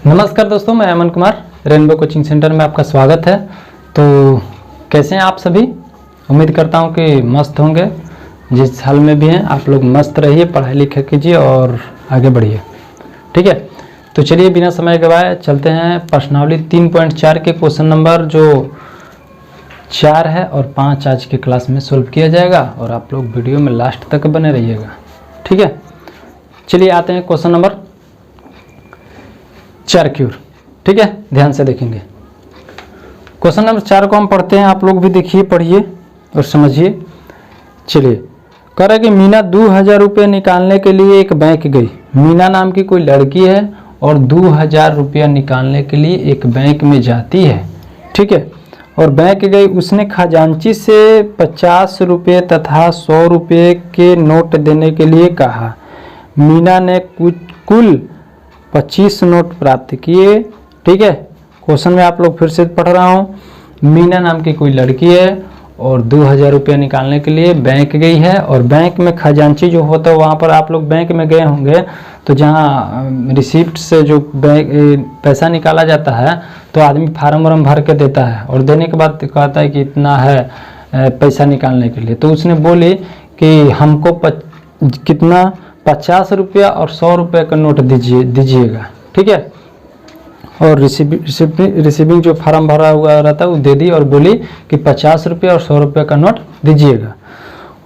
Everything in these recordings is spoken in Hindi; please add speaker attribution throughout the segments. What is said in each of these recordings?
Speaker 1: नमस्कार दोस्तों, मैं Aman Kumar, rainbow coaching centre में आपका स्वागत है। तो कैसे हैं आप सभी? उम्मीद करता हूं कि मस्त होंगे। जिस हाल में भी हैं आप लोग मस्त रहिए, पढ़ाई लिखाई कीजिए और आगे बढ़िए। ठीक है, तो चलिए बिना समय गवाए चलते हैं प्रश्नावली 3.4 के क्वेश्चन नंबर जो 4 है और 5 आज की क्लास में सोल्व किया जाएगा और आप लोग वीडियो में लास्ट तक बने रहिएगा। ठीक है, चलिए आते हैं क्वेश्चन नंबर 4 की ओर। ठीक है, ध्यान से देखेंगे। क्वेश्चन नंबर 4 को हम पढ़ते हैं, आप लोग भी देखिए, पढ़िए और समझिए। चलिए, कह रहा है कि मीना 2000 रुपये निकालने के लिए एक बैंक गई। मीना नाम की कोई लड़की है और 2000 रुपया निकालने के लिए एक बैंक में जाती है। ठीक है, और बैंक गई, उसने खजांची से 50 रुपये तथा 100 रुपये के नोट देने के लिए कहा। मीना ने कुल 25 नोट प्राप्त किए। ठीक है, क्वेश्चन में आप लोग फिर से पढ़ रहा हूँ। मीना नाम की कोई लड़की है और 2000 रुपया निकालने के लिए बैंक गई है और बैंक में खजांची जो होता है, वहाँ पर आप लोग बैंक में गए होंगे तो जहाँ रिसिप्ट से जो बैंक पैसा निकाला जाता है तो आदमी फार्म वार्म भर के देता है और देने के बाद कहता है कि इतना है पैसा निकालने के लिए। तो उसने बोली कि हमको कितना 50 रुपया और 100 रुपये का नोट दीजिएगा। ठीक है, और रिसीविंग जो फार्म भरा हुआ रहता है वो दे दी और बोली कि 50 रुपया और 100 रुपये का नोट दीजिएगा।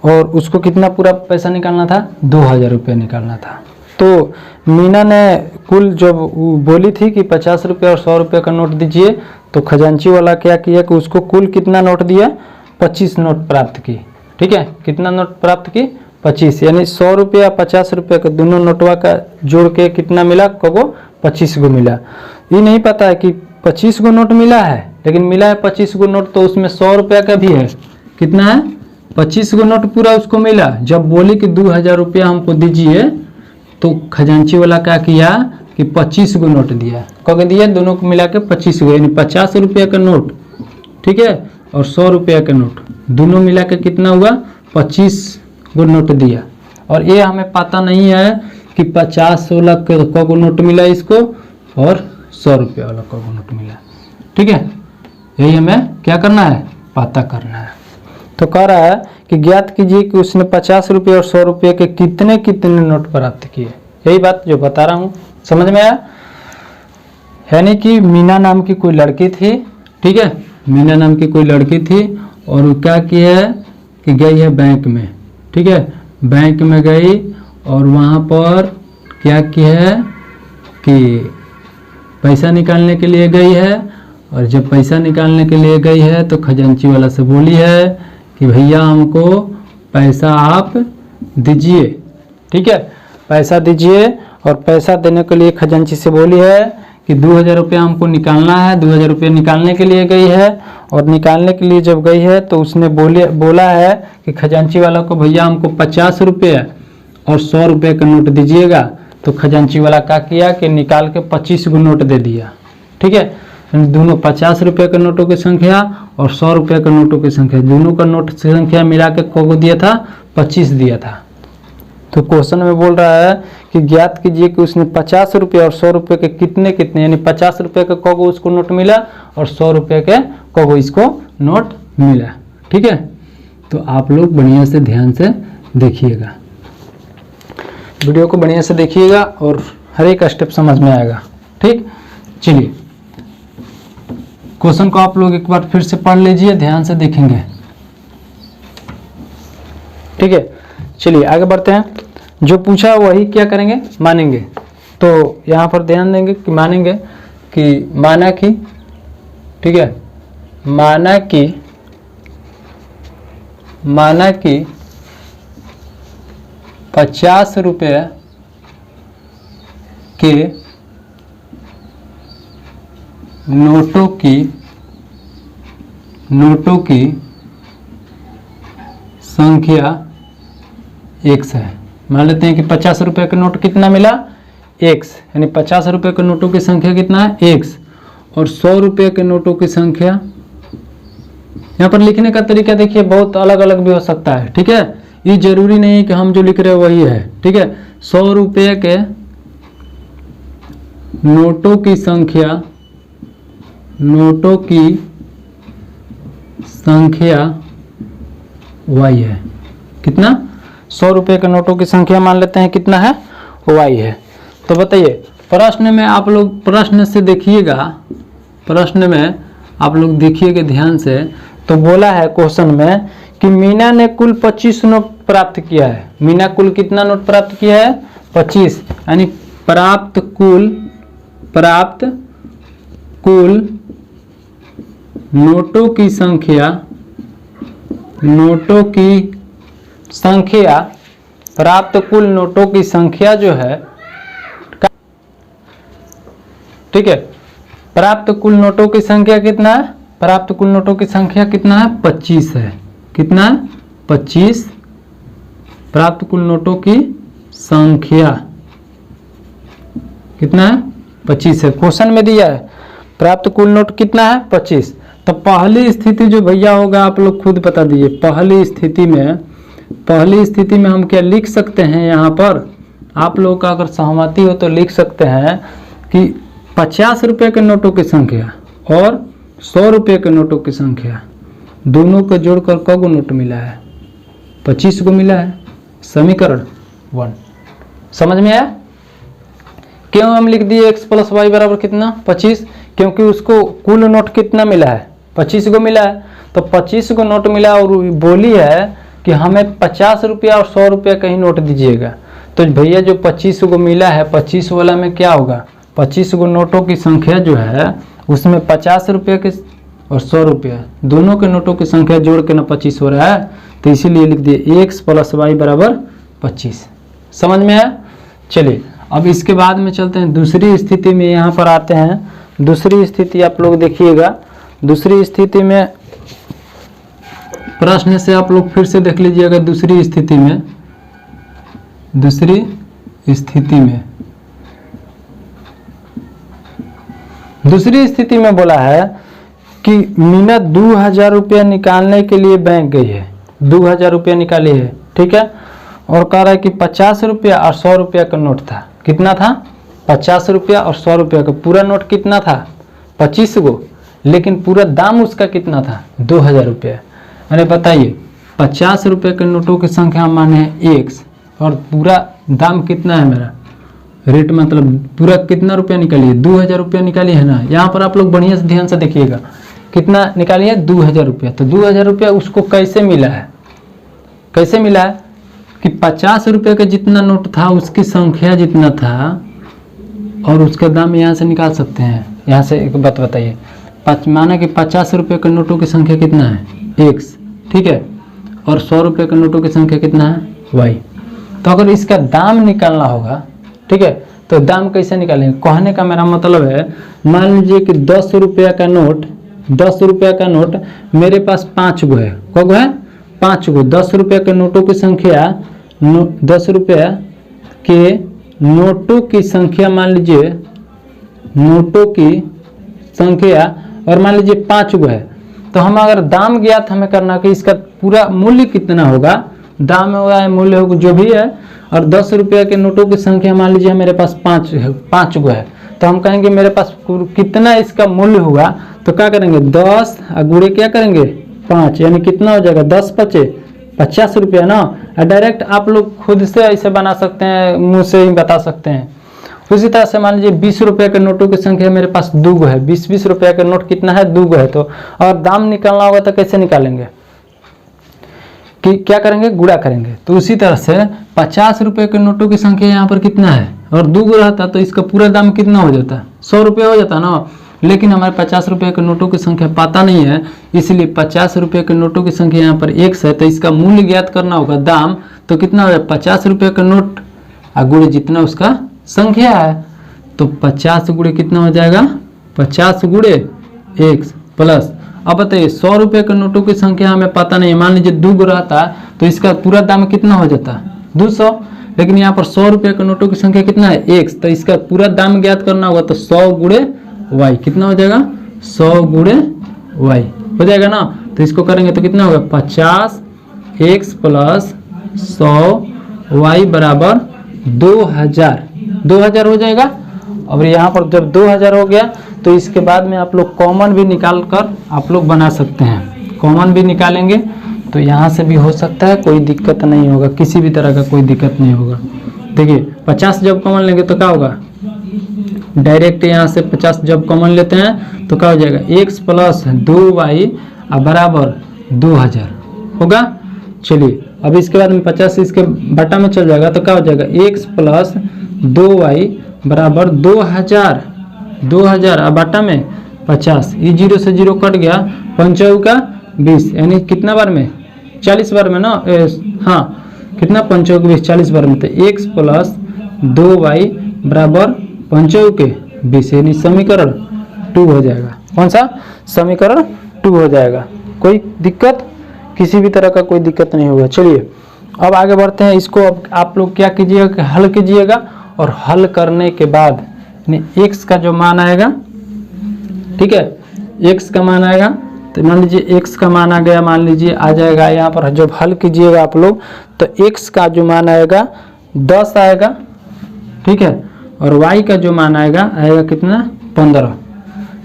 Speaker 1: और उसको कितना पूरा पैसा निकालना था? 2000 रुपया निकालना था। तो मीना ने कुल जब बोली थी कि 50 रुपया और 100 रुपये का नोट दीजिए, तो खजांची वाला क्या किया कि उसको कुल कितना नोट दिया? 25 नोट प्राप्त की। ठीक है, कितना नोट प्राप्त की? 25, यानी 100 रुपया 50 रुपये का दोनों नोटवा का जोड़ के कितना मिला? को 25 गो मिला। ये नहीं पता है कि 25 गो नोट मिला है, लेकिन मिला है 25 गो नोट, तो उसमें 100 रुपया का भी है। कितना है? 25 गो नोट पूरा उसको मिला। जब बोली कि 2000 रुपया हमको दीजिए, तो खजांची वाला क्या किया कि 25 गो नोट दिया। कब दिया? दोनों को मिला के 25 गो, यानी 50 रुपया का नोट, ठीक है, और 100 रुपया का नोट, दोनों मिला के कितना हुआ? 25 गो नोट दिया। और ये हमें पता नहीं है कि 50 वाला को नोट मिला इसको और 100 रुपये वाला को नोट मिला। ठीक है, यही हमें क्या करना है? पता करना है। तो कह रहा है कि ज्ञात कीजिए कि उसने 50 रुपये और 100 रुपये के कितने कितने नोट प्राप्त किए। यही बात जो बता रहा हूँ, समझ में आया? यानी कि मीना नाम की कोई लड़की थी। ठीक है, मीना नाम की कोई लड़की थी और वो क्या किया है कि गई है बैंक में। ठीक है, बैंक में गई और वहाँ पर क्या किया है कि पैसा निकालने के लिए गई है। और जब पैसा निकालने के लिए गई है तो खजांची वाला से बोली है कि भैया हमको पैसा आप दीजिए। ठीक है, पैसा दीजिए। और पैसा देने के लिए खजांची से बोली है कि 2000 रुपया हमको निकालना है। 2000 रुपया निकालने के लिए गई है और निकालने के लिए जब गई है तो उसने बोला है कि खजांची वाला को, भैया हमको 50 रुपये और 100 रुपये का नोट दीजिएगा। तो खजांची वाला क्या किया कि निकाल के 25 गो नोट दे दिया। ठीक है, दोनों 50 रुपये के नोटों की संख्या और 100 रुपये के नोटों की संख्या, दोनों का नोट की संख्या मिला के को दिया था? 25 दिया था। तो क्वेश्चन में बोल रहा है कि ज्ञात कीजिए कि उसने 50 रुपये और 100 रुपये के कितने कितने, यानी 50 रुपये का को उसको नोट मिला और 100 रुपये के को इसको नोट मिला। ठीक है, तो आप लोग बढ़िया से ध्यान से देखिएगा, वीडियो को बढ़िया से देखिएगा और हर एक स्टेप समझ में आएगा। ठीक, चलिए क्वेश्चन को आप लोग एक बार फिर से पढ़ लीजिए, ध्यान से देखेंगे। ठीक है, चलिए आगे बढ़ते हैं। जो पूछा वही क्या करेंगे? मानेंगे। तो यहाँ पर ध्यान देंगे कि मानेंगे कि माना कि, ठीक है, माना कि 50 रुपये के नोटों की नोटों की संख्या x है। मान लेते हैं कि 50 रुपये का नोट कितना मिला x, यानी 50 रुपये के नोटों की संख्या कितना है x, और 100 रुपये के नोटों की संख्या, यहाँ पर लिखने का तरीका देखिए बहुत अलग अलग भी हो सकता है, ठीक है, ये जरूरी नहीं है कि हम जो लिख रहे हैं वही है, ठीक है। 100 रुपये के नोटों की संख्या, नोटों की संख्या y है, कितना, 100 रुपये के नोटों की संख्या मान लेते हैं कितना है, y है। तो बताइए प्रश्न में आप लोग, प्रश्न से देखिएगा, प्रश्न में आप लोग देखिएगा ध्यान से, तो बोला है क्वेश्चन में कि मीना ने कुल 25 नोट प्राप्त किया है। मीना कुल कितना नोट प्राप्त किया है, 25, यानी प्राप्त कुल नोटों की संख्या, नोटों की संख्या, प्राप्त कुल नोटों की संख्या जो है, ठीक है, प्राप्त कुल नोटों की संख्या कितना है, प्राप्त कुल नोटों की संख्या कितना है, 25 है, कितना है, 25, प्राप्त कुल नोटों की संख्या कितना है, 25 है, क्वेश्चन में दिया है प्राप्त कुल नोट कितना है, 25। तो पहली स्थिति जो भैया होगा आप लोग खुद बता दीजिए, पहली स्थिति में हम क्या लिख सकते हैं, यहाँ पर आप लोगों का अगर सहमति हो तो लिख सकते हैं कि 50 रुपये के नोटों की संख्या और 100 रुपये के नोटों की संख्या दोनों को जोड़कर कगो नोट मिला है, 25 को मिला है, समीकरण 1। समझ में आया? क्यों हम लिख दिए x + y बराबर कितना, 25, क्योंकि उसको कुल नोट कितना मिला है, 25 को मिला है। तो 25 को नोट मिला और बोली है कि हमें 50 रुपया और 100 रुपया का ही नोट दीजिएगा। तो भैया जो 25 को मिला है, 25 वाला में क्या होगा, 25 को नोटों की संख्या जो है उसमें 50 रुपये के और 100 रुपया दोनों के नोटों की संख्या जोड़ के ना 25 हो रहा है, तो इसीलिए लिख दिए x + y बराबर 25। समझ में आया? चलिए अब इसके बाद में चलते हैं दूसरी स्थिति में, यहाँ पर आते हैं। दूसरी स्थिति आप लोग देखिएगा, दूसरी स्थिति में प्रश्न से आप लोग फिर से देख लीजिएगा। दूसरी स्थिति में बोला है कि मीना 2000 रुपया निकालने के लिए बैंक गई है, 2000 रुपया निकाली है, ठीक है, और कह रहा है कि 50 रुपया और 100 रुपया का नोट था। कितना था, 50 रुपया और 100 रुपया का पूरा नोट कितना था, 25 गो, लेकिन पूरा दाम उसका कितना था, 2000 रुपया। अरे बताइए 50 रुपये के नोटों की संख्या माने है x और पूरा दाम कितना है मेरा, रेट मतलब पूरा कितना रुपया निकालिए, 2000 रुपया निकालिए है ना। यहाँ पर आप लोग बढ़िया से ध्यान से देखिएगा, कितना निकालिए, 2000 रुपया। तो 2000 रुपया उसको कैसे मिला है, कैसे मिला है कि 50 रुपये का जितना नोट था उसकी संख्या जितना था और उसका दाम यहाँ से निकाल सकते हैं। यहाँ से एक बात बताइए, माना कि 50 रुपये के नोटों की संख्या कितना है, x, ठीक है, और 100 रुपये के नोटों की संख्या कितना है, y। तो अगर इसका दाम निकालना होगा, ठीक है, तो दाम कैसे निकालेंगे, कहने का मेरा मतलब है, मान लीजिए कि 10 रुपया का नोट, 10 रुपया का नोट मेरे पास 5 गो है, क गो है, 5 गो। 10 रुपया के नोटों की संख्या, 10 रुपया के नोटों की संख्या, मान लीजिए नोटों की संख्या, और मान लीजिए 5 गो है। तो हम अगर दाम ज्ञात हमें करना कि इसका पूरा मूल्य कितना होगा, दाम होगा या मूल्य होगा जो भी है, और 10 रुपया के नोटों की संख्या मान लीजिए मेरे पास 5 गो है, तो हम कहेंगे मेरे पास कितना इसका मूल्य हुआ। तो क्या करेंगे, 10 गुणे क्या करेंगे 5, यानी कितना हो जाएगा, 10 × 5 = 50 रुपया ना। डायरेक्ट आप लोग खुद से ऐसे बना सकते हैं, मुँह से ही बता सकते हैं। उसी तरह से मान लीजिए 20 रुपये के नोटों की संख्या मेरे पास 2 गो है, 20 रुपये का नोट कितना है, 2 गो है। तो और दाम निकालना होगा तो कैसे निकालेंगे, कि क्या करेंगे, गुणा करेंगे। तो उसी तरह से 50 रुपये के नोटों की संख्या यहाँ पर कितना है, और 2 गो रहता तो इसका पूरा दाम कितना हो जाता, 100 रुपया हो जाता ना। लेकिन हमारे 50 रुपये के नोटों की संख्या पता नहीं है, इसलिए 50 रुपये के नोटों की संख्या यहाँ पर x है, तो इसका मूल्य ज्ञात करना होगा, दाम। तो कितना हो जाए, 50 रुपये का नोट गुणे जितना उसका संख्या है, तो 50 गुणे कितना हो जाएगा, 50 गुणे x प्लस, अब बताइए 100 रुपये के नोटों की संख्या हमें पता नहीं, मान लीजिए 2 रहता तो इसका पूरा दाम कितना हो जाता 200, लेकिन यहाँ पर 100 रुपये के नोटों की संख्या कितना है x, तो इसका पूरा दाम ज्ञात करना होगा तो 100 गुणे y कितना हो जाएगा 100 गुणे y हो जाएगा ना। तो इसको करेंगे तो कितना होगा 50x प्लस 100y बराबर 2000 हो जाएगा। और यहाँ पर जब 2000 हो गया तो इसके बाद में आप लोग कॉमन भी निकाल कर आप लोग बना सकते हैं, कॉमन भी निकालेंगे तो यहाँ से भी हो सकता है, कोई दिक्कत नहीं होगा, किसी भी तरह का कोई दिक्कत नहीं होगा। देखिए 50 जब कॉमन लेंगे तो क्या होगा, डायरेक्ट यहाँ से 50 जब कॉमन लेते हैं तो क्या हो जाएगा x प्लस 2y बराबर 2000 होगा। चलिए अब इसके बाद में 50 इसके बटा में चल जाएगा तो क्या हो जाएगा x प्लस 2y बराबर 2000 अब बटा में 50, ये 0 से 0 कट गया, 5 का 20 यानी कितना बार में 40 बार में ना, हाँ कितना 5 का 20 40 बार में, तो x प्लस 2y बराबर 5 के 20 यानी समीकरण 2 हो जाएगा। कौन सा समीकरण 2 हो जाएगा, कोई दिक्कत किसी भी तरह का कोई दिक्कत नहीं होगा। चलिए अब आगे बढ़ते हैं, इसको अब आप लोग क्या कीजिएगा कि हल कीजिएगा, और हल करने के बाद x का जो मान आएगा, ठीक है x का मान आएगा, तो मान लीजिए x का मान आ गया, मान लीजिए आ जाएगा यहाँ पर जब हल कीजिएगा आप लोग तो x का जो मान आएगा 10 आएगा, ठीक है, और y का जो मान आएगा कितना 15,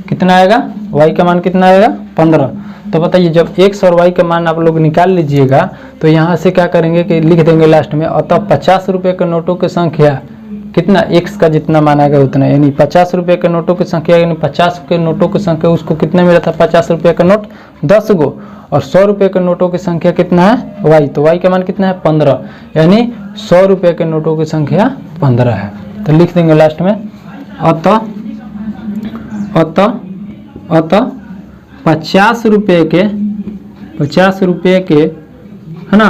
Speaker 1: कितना आएगा y का मान कितना आएगा 15। तो बताइए जब x और y का मान आप लोग निकाल लीजिएगा तो यहाँ से क्या करेंगे कि लिख देंगे लास्ट में, अतः 50 रुपये के नोटों की संख्या कितना x का जितना मान आएगा उतना, यानी 50 रुपये के नोटों की संख्या, यानी 50 के नोटों की संख्या उसको कितना मिला था 50 रुपये का नोट 10 गो, और 100 रुपये के नोटों की संख्या कितना है y, तो y का मान कितना है 15, यानी 100 रुपये के नोटों की संख्या 15 है। तो लिख देंगे लास्ट में अतः 50 रुपये के है ना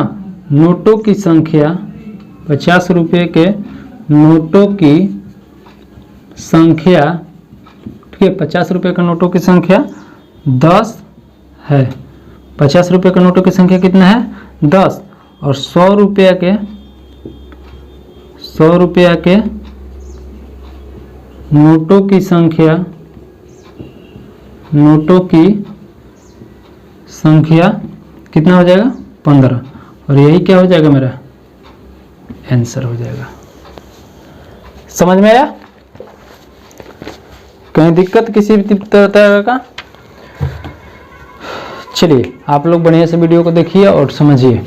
Speaker 1: नोटों की संख्या, 50 रुपये के नोटों की संख्या, ठीक है 50 रुपये के नोटों की संख्या 10 है, 50 रुपये के नोटों की संख्या कितना है 10, और 100 रुपये के नोटों की संख्या कितना हो जाएगा 15, और यही क्या हो जाएगा मेरा आंसर हो जाएगा। समझ में आया, कहीं दिक्कत किसी भी तरह का। चलिए आप लोग बढ़िया से वीडियो को देखिए और समझिए,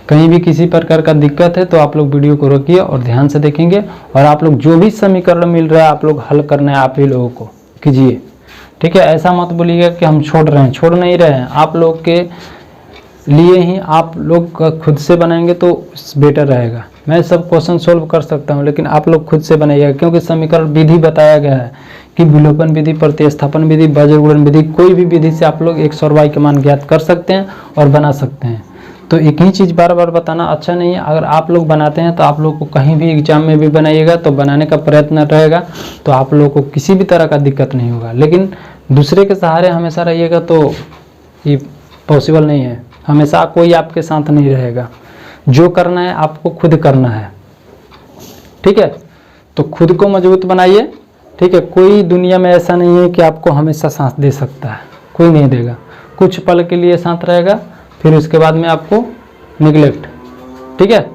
Speaker 1: कहीं भी किसी प्रकार का दिक्कत है तो आप लोग वीडियो को रोकिए और ध्यान से देखेंगे, और आप लोग जो भी समीकरण मिल रहा है आप लोग हल करना है, आप ही लोगों को कीजिए, ठीक है। ऐसा मत बोलिएगा कि हम छोड़ रहे हैं, छोड़ नहीं रहे हैं, आप लोग के लिए ही आप लोग खुद से बनाएंगे तो बेटर रहेगा। मैं सब क्वेश्चन सोल्व कर सकता हूं, लेकिन आप लोग खुद से बनाइएगा, क्योंकि समीकरण विधि बताया गया है कि विलोपन विधि, प्रतिस्थापन विधि, वज्रगुणन विधि, कोई भी विधि से आप लोग x और y के मान ज्ञात कर सकते हैं और बना सकते हैं। तो एक ही चीज़ बार बार बताना अच्छा नहीं है। अगर आप लोग बनाते हैं तो आप लोग को कहीं भी एग्जाम में भी बनाइएगा तो बनाने का प्रयत्न रहेगा, तो आप लोग को किसी भी तरह का दिक्कत नहीं होगा। लेकिन दूसरे के सहारे हमेशा रहिएगा तो ये पॉसिबल नहीं है, हमेशा कोई आपके साथ नहीं रहेगा। जो करना है आपको खुद करना है, ठीक है। तो खुद को मजबूत बनाइए, ठीक है। कोई दुनिया में ऐसा नहीं है कि आपको हमेशा साथ दे सकता है, कोई नहीं देगा। कुछ पल के लिए साथ रहेगा, फिर उसके बाद में आपको निगलेक्ट, ठीक है।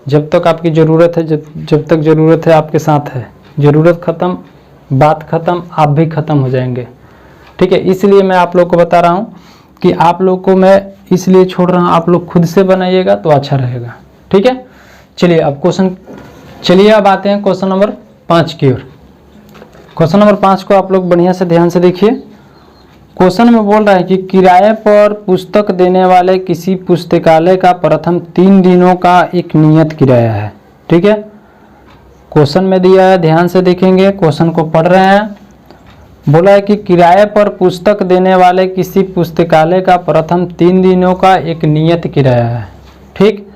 Speaker 1: जब तक आपकी ज़रूरत है, जब तक ज़रूरत है आपके साथ है, ज़रूरत ख़त्म, बात ख़त्म, आप भी ख़त्म हो जाएंगे, ठीक है। इसलिए मैं आप लोग को बता रहा हूँ कि आप लोग को मैं इसलिए छोड़ रहा हूँ, आप लोग खुद से बनाइएगा तो अच्छा रहेगा, ठीक है। चलिए अब आते हैं क्वेश्चन नंबर 5 की ओर। क्वेश्चन नंबर 5 को आप लोग बढ़िया से ध्यान से देखिए। क्वेश्चन में बोल रहा है कि किराए पर पुस्तक देने वाले किसी पुस्तकालय का प्रथम 3 दिनों का एक नियत किराया है, ठीक है। क्वेश्चन में दिया है, ध्यान से देखेंगे, क्वेश्चन को पढ़ रहे हैं। बोला है कि किराए पर पुस्तक देने वाले किसी पुस्तकालय का प्रथम 3 दिनों का एक नियत किराया है, ठीक,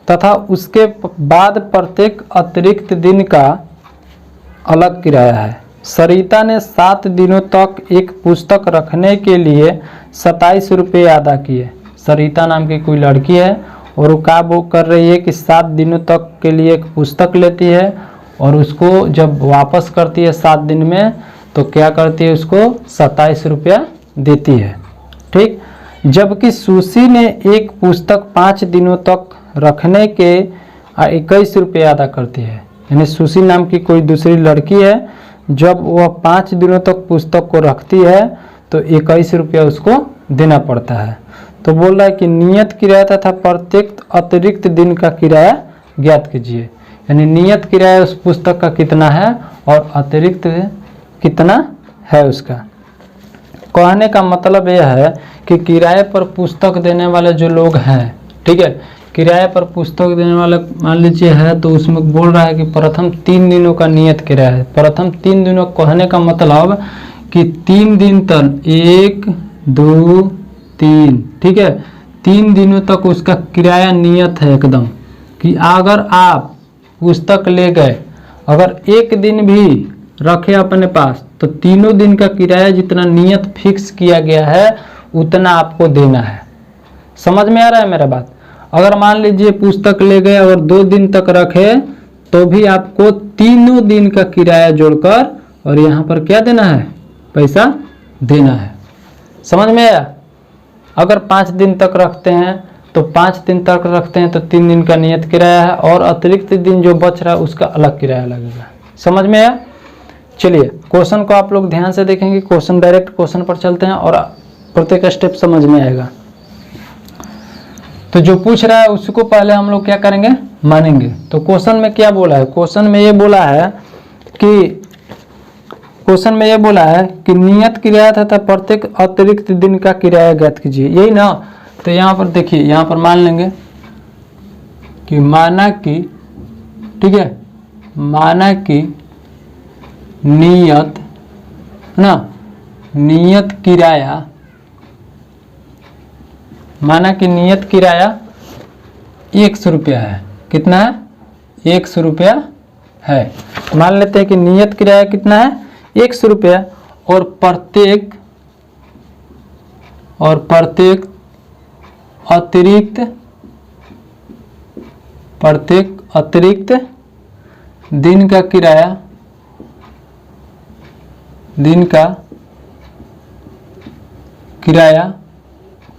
Speaker 1: तथा उसके बाद प्रत्येक अतिरिक्त दिन का अलग किराया है। सरिता ने 7 दिनों तक एक पुस्तक रखने के लिए 27 रुपये अदा किए। सरिता नाम की कोई लड़की है और वो कर रही है कि 7 दिनों तक के लिए एक पुस्तक लेती है और उसको जब वापस करती है 7 दिन में तो क्या करती है, उसको 27 रुपया देती है। ठीक, जबकि सुशी ने एक पुस्तक 5 दिनों तक रखने के 21 रुपये अदा करती है। यानी सुशी नाम की कोई दूसरी लड़की है, जब वह 5 दिनों तक पुस्तक को रखती है तो 21 रुपया उसको देना पड़ता है। तो बोल रहा है कि नियत किराया तथा प्रत्येक अतिरिक्त दिन का किराया ज्ञात कीजिए। यानी नियत किराया उस पुस्तक का कितना है और अतिरिक्त कितना है उसका। कहने का मतलब यह है कि किराए पर पुस्तक देने वाले जो लोग हैं, ठीक है, किराए पर पुस्तक देने वाला मान लीजिए है तो उसमें बोल रहा है कि प्रथम 3 दिनों का नियत किराया है। प्रथम 3 दिनों कहने का मतलब कि 3 दिन तक 1 2 3, ठीक है, 3 दिनों तक उसका किराया नियत है एकदम कि अगर आप पुस्तक ले गए, अगर एक दिन भी रखे अपने पास तो तीनों दिन का किराया जितना नियत फिक्स किया गया है उतना आपको देना है। समझ में आ रहा है मेरा बात। अगर मान लीजिए पुस्तक ले गए और 2 दिन तक रखे तो भी आपको तीनों दिन का किराया जोड़कर और यहाँ पर क्या देना है, पैसा देना है। समझ में आया। अगर 5 दिन तक रखते हैं तो 5 दिन तक रखते हैं तो 3 दिन का नियत किराया है और अतिरिक्त दिन जो बच रहा है उसका अलग किराया लगेगा। समझ में आया। चलिए क्वेश्चन को आप लोग ध्यान से देखेंगे। क्वेश्चन डायरेक्ट क्वेश्चन पर चलते हैं और प्रत्येक स्टेप समझ में आएगा। तो जो पूछ रहा है उसको पहले हम लोग क्या करेंगे, मानेंगे। तो क्वेश्चन में क्या बोला है, क्वेश्चन में ये बोला है कि नियत किराया तथा प्रत्येक अतिरिक्त दिन का किराया ज्ञात कीजिए, यही ना। तो यहाँ पर देखिए, यहाँ पर मान लेंगे कि माना कि, ठीक है, माना कि नियत ना, नियत किराया, माना कि नियत किराया 100 रुपया है। कितना है, 100 रुपया है। मान लेते हैं कि नियत किराया कितना है, 100 रुपया और प्रत्येक अतिरिक्त दिन का किराया,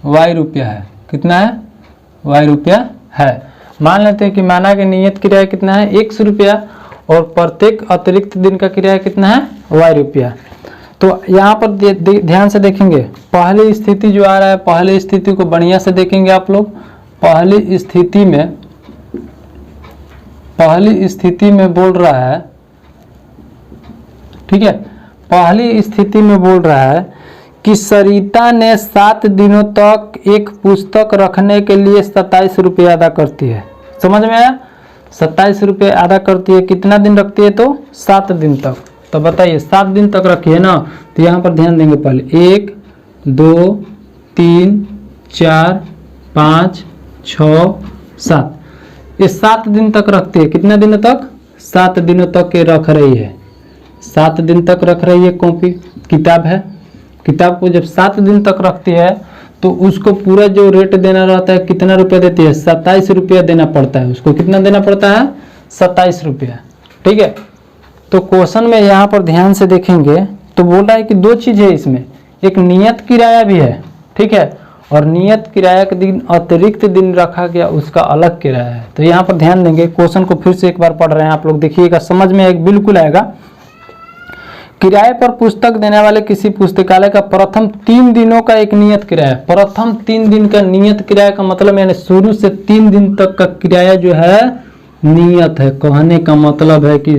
Speaker 1: y रुपया है। कितना है, y रुपया है। मान लेते हैं कि माना कि नियत किराया कितना है, 100 रुपया और प्रत्येक अतिरिक्त दिन का किराया कितना है, y रुपया। तो यहाँ पर ध्यान से देखेंगे, पहली स्थिति जो आ रहा है, पहली स्थिति को बढ़िया से देखेंगे आप लोग। पहली स्थिति में बोल रहा है, ठीक है, पहली स्थिति में बोल रहा है कि सरिता ने 7 दिनों तक एक पुस्तक रखने के लिए 27 रुपये अदा करती है। समझ में आया। 27 रुपये अदा करती है। कितना दिन रखती है, तो 7 दिन तक। तो बताइए 7 दिन तक रखी है ना। तो यहाँ पर ध्यान देंगे पहले 1 2 3 4 5 6 7, ये 7 दिन तक रखती है। कितना दिन तक, 7 दिनों तक ये रख रही है। 7 दिन तक रख रही है। कॉपी किताब है, किताब को जब 7 दिन तक रखती है तो उसको पूरा जो रेट देना रहता है, कितना रुपया देती है, 27 रुपया देना पड़ता है उसको। कितना देना पड़ता है, 27 रुपया। ठीक है। तो क्वेश्चन में यहाँ पर ध्यान से देखेंगे तो बोल रहा है कि 2 चीज़ है इसमें, एक नियत किराया भी है, ठीक है, और नियत किराया के दिन अतिरिक्त दिन रखा गया उसका अलग किराया है। तो यहाँ पर ध्यान देंगे, क्वेश्चन को फिर से एक बार पढ़ रहे हैं आप लोग, देखिएगा, समझ में एक बिल्कुल आएगा। किराए पर पुस्तक देने वाले किसी पुस्तकालय का प्रथम 3 दिनों का एक नियत किराया। प्रथम 3 दिन का नियत किराया का मतलब यानी शुरू से 3 दिन तक का किराया जो है नियत है। कहने का मतलब है कि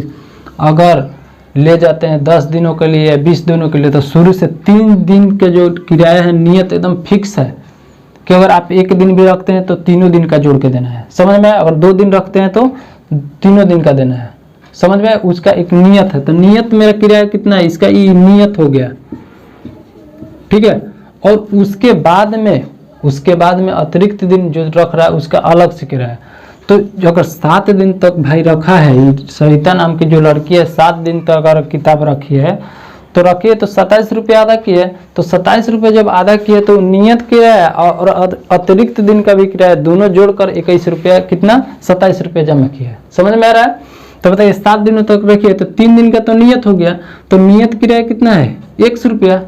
Speaker 1: अगर ले जाते हैं 10 दिनों के लिए या 20 दिनों के लिए तो शुरू से 3 दिन के जो किराया है नियत एकदम फिक्स है कि अगर आप 1 दिन भी रखते हैं तो तीनों दिन का जोड़ के देना है। समझ में? अगर 2 दिन रखते हैं तो तीनों दिन का देना है। समझ में? उसका एक नियत है। तो नियत मेरा किराया कितना है, इसका ये नियत हो गया, ठीक है। और उसके बाद में अतिरिक्त दिन जो रख रहा है उसका अलग से किराया। तो जो अगर 7 दिन तक भाई रखा है, सरिता नाम की जो लड़की है 7 दिन तक अगर किताब रखी है तो रखिए, तो 27 रुपये अदा किए, तो 27 रुपये जब अदा किए तो नियत किराया और अतिरिक्त दिन का भी किराया दोनों जोड़कर 21 रुपया, कितना 27 रुपये जमा किया है। समझ में आ रहा है? तो बताइए 7 दिनों तक रखिए तो 3 दिन का तो नियत हो गया, तो नियत किराया कितना है 100 रुपया।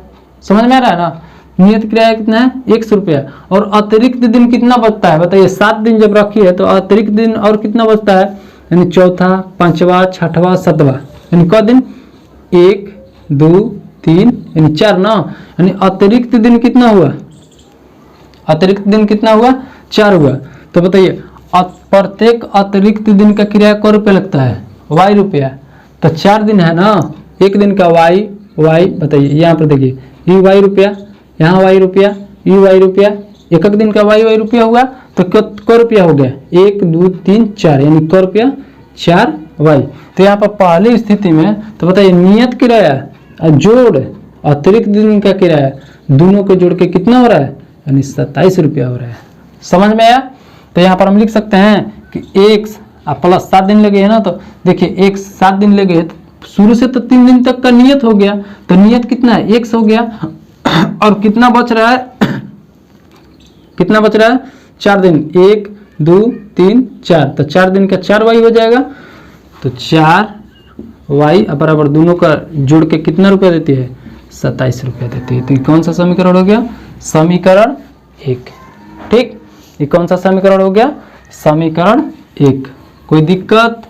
Speaker 1: समझ में आ रहा है ना? नियत किराया कितना है 100 रुपया। और अतिरिक्त दिन कितना बचता है बताइए? 7 दिन जब रखी है तो अतिरिक्त दिन और कितना बचता है, यानी चौथा, पांचवा, छठवा, सातवा, यानी क दिन 1 2 3 यानी 4 ना, यानी अतिरिक्त दिन कितना हुआ? अतिरिक्त दिन कितना हुआ? 4 हुआ। तो बताइए प्रत्येक अतिरिक्त दिन का किराया क रुपया लगता है? y रुपया। तो 4 दिन है ना, एक दिन का y बताइए यहाँ पर देखिए y रुपया, यहाँ y रुपया, y रुपया, एक एक दिन का y रुपया हुआ तो क रुपया हो गया 1 2 3 4, यानी क रुपया 4y। तो यहाँ पर पहली स्थिति में तो बताइए नियत किराया जोड़ अतिरिक्त दिन का किराया दोनों को जोड़ के कितना हो रहा है, यानी 27 रुपया हो रहा है। समझ में आया? तो यहाँ पर हम लिख सकते हैं कि एक प्लस 7 दिन लगे है ना, तो देखिए एक 7 दिन लगे तो शुरू से तो 3 दिन तक का नियत हो गया, तो नियत कितना है 100 हो गया, और कितना बच रहा है, कितना बच रहा है 4 दिन, 1 2 3 4, तो 4 दिन का 4y हो जाएगा, तो 4y बराबर दोनों का जोड़ के कितना रुपया देती है 27 रुपया देती है। तो ये कौन सा समीकरण हो गया? समीकरण 1। ठीक, ये कौन सा समीकरण हो गया? समीकरण 1। कोई दिक्कत?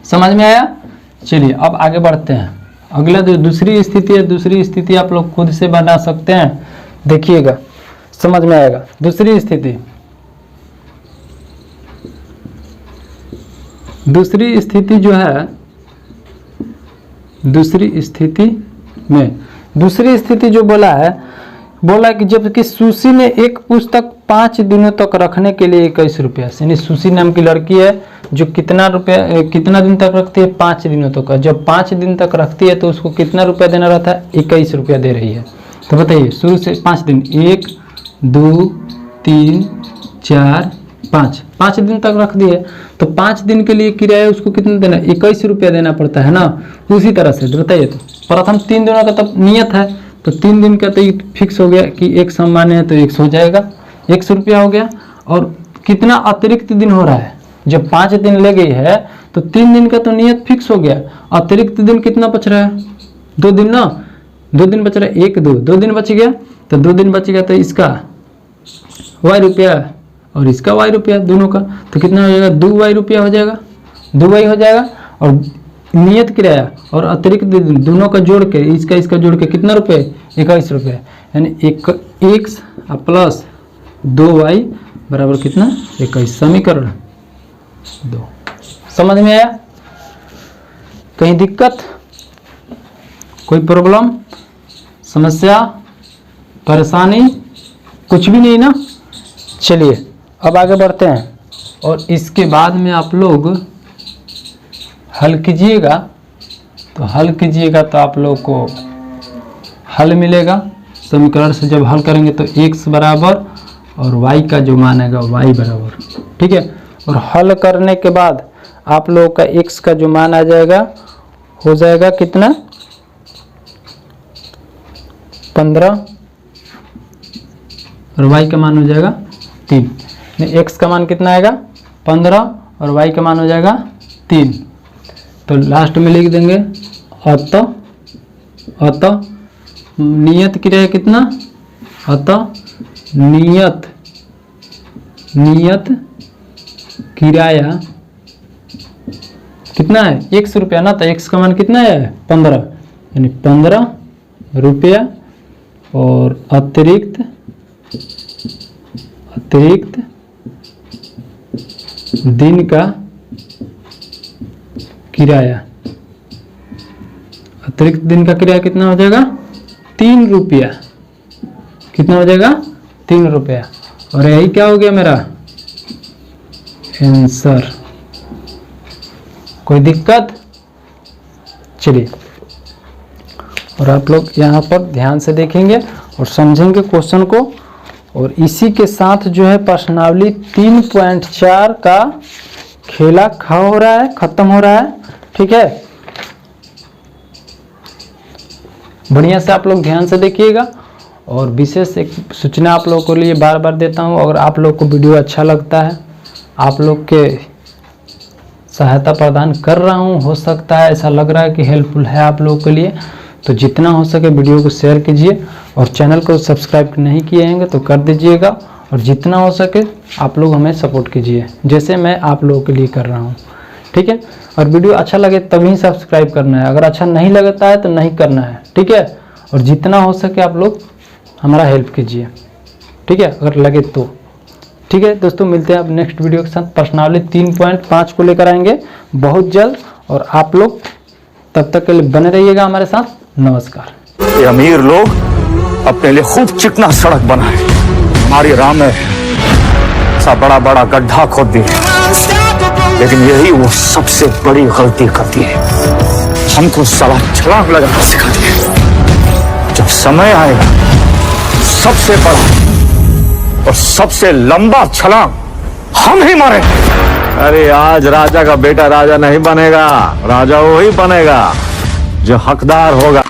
Speaker 1: समझ में आया? चलिए अब आगे बढ़ते हैं। अगला जो दूसरी स्थिति है, दूसरी स्थिति आप लोग खुद से बना सकते हैं, देखिएगा समझ में आएगा। दूसरी स्थिति, दूसरी स्थिति जो है, दूसरी स्थिति में दूसरी स्थिति जो बोला है कि जबकि सुशी ने एक पुस्तक 5 दिनों तक रखने के लिए 21 रुपया, यानी सुशी नाम की लड़की है जो कितना दिन तक रखती है 5 दिनों तक। जब 5 दिन तक रखती है तो उसको कितना रुपया देना रहता है 21 रुपया दे रही है। तो बताइए शुरू से 5 दिन 1 2 3 4 5 दिन तक रख दिए, तो 5 दिन के लिए किराया उसको कितना देना 21 रुपया देना पड़ता है ना। उसी तरह से बताइए, तो प्रथम 3 दिनों का तब नियत है, तो 3 दिन का तो फिक्स हो गया कि एक सामान्य है तो 100 हो जाएगा, 100 रुपया हो गया। और कितना अतिरिक्त दिन हो रहा है, जब 5 दिन ले गई है तो 3 दिन का तो नियत फिक्स हो गया, अतिरिक्त दिन कितना बच रहा है 2 दिन ना, 2 दिन बच रहा है 1 2 2 दिन बच गया, तो 2 दिन बच गया तो इसका y रुपया और इसका y रुपया दोनों का, तो कितना हो जाएगा 2y रुपया हो जाएगा, 2y हो जाएगा। और नियत किराया और अतिरिक्त दिन दोनों का जोड़ के इसका जोड़ के कितना रुपये 21 रुपये, यानी x प्लस 2y बराबर कितना 21, समीकरण 2। समझ में आया? कहीं दिक्कत, कोई प्रॉब्लम, समस्या, परेशानी? कुछ भी नहीं ना। चलिए अब आगे बढ़ते हैं, और इसके बाद में आप लोग हल कीजिएगा, तो हल कीजिएगा तो आप लोग को हल मिलेगा। समीकरण से जब हल करेंगे तो x बराबर और y का जो मान आएगा y बराबर, ठीक है। और हल करने के बाद आप लोगों का x का जो मान आ जाएगा हो जाएगा कितना 15, और y का मान हो जाएगा 3। x का मान कितना आएगा 15 और y का मान हो जाएगा 3। तो लास्ट में लिख देंगे अतः नियत किराया कितना, अतः नियत किराया कितना है 100 रुपया ना, तो x का मान कितना है 15, यानी 15 रुपया। और अतिरिक्त दिन का किराया, अतिरिक्त दिन का किराया कितना हो जाएगा 3 रुपया, कितना हो जाएगा 3 रुपया। और यही क्या हो गया मेरा आंसर। कोई दिक्कत? चलिए, और आप लोग यहाँ पर ध्यान से देखेंगे और समझेंगे क्वेश्चन को, और इसी के साथ जो है प्रश्नावली 3.4 का खेला हो रहा है, खत्म हो रहा है। ठीक है, बढ़िया से आप लोग ध्यान से देखिएगा। और विशेष एक सूचना आप लोगों के लिए बार बार देता हूँ, अगर आप लोग को वीडियो अच्छा लगता है, आप लोग के सहायता प्रदान कर रहा हूँ, हो सकता है ऐसा लग रहा है कि हेल्पफुल है आप लोगों के लिए, तो जितना हो सके वीडियो को शेयर कीजिए और चैनल को सब्सक्राइब नहीं किए हैं तो कर दीजिएगा। और जितना हो सके आप लोग हमें सपोर्ट कीजिए, जैसे मैं आप लोगों के लिए कर रहा हूँ। ठीक है, और वीडियो अच्छा लगे तभी सब्सक्राइब करना है, अगर अच्छा नहीं लगता है तो नहीं करना है। ठीक है, और जितना हो सके आप लोग हमारा हेल्प कीजिए। ठीक है, अगर लगे तो। ठीक है दोस्तों, मिलते हैं अब नेक्स्ट वीडियो के साथ। प्रश्नावली 3.5 को लेकर आएंगे बहुत जल्द, और आप लोग तब तक के लिए बने रहिएगा हमारे साथ। नमस्कार।
Speaker 2: ये अमीर लोग अपने लिए खूब चिकना सड़क बनाए, हमारी राह में सा बड़ा बड़ा गड्ढा खोद दिए, लेकिन यही वो सबसे बड़ी गलती करती है, हमको साला छलांग लगाना सिखा दिए। जब समय आएगा सबसे बड़ा और सबसे लंबा छलांग हम ही मारे। अरे आज राजा का बेटा राजा नहीं बनेगा, राजा वो ही बनेगा जो हकदार होगा।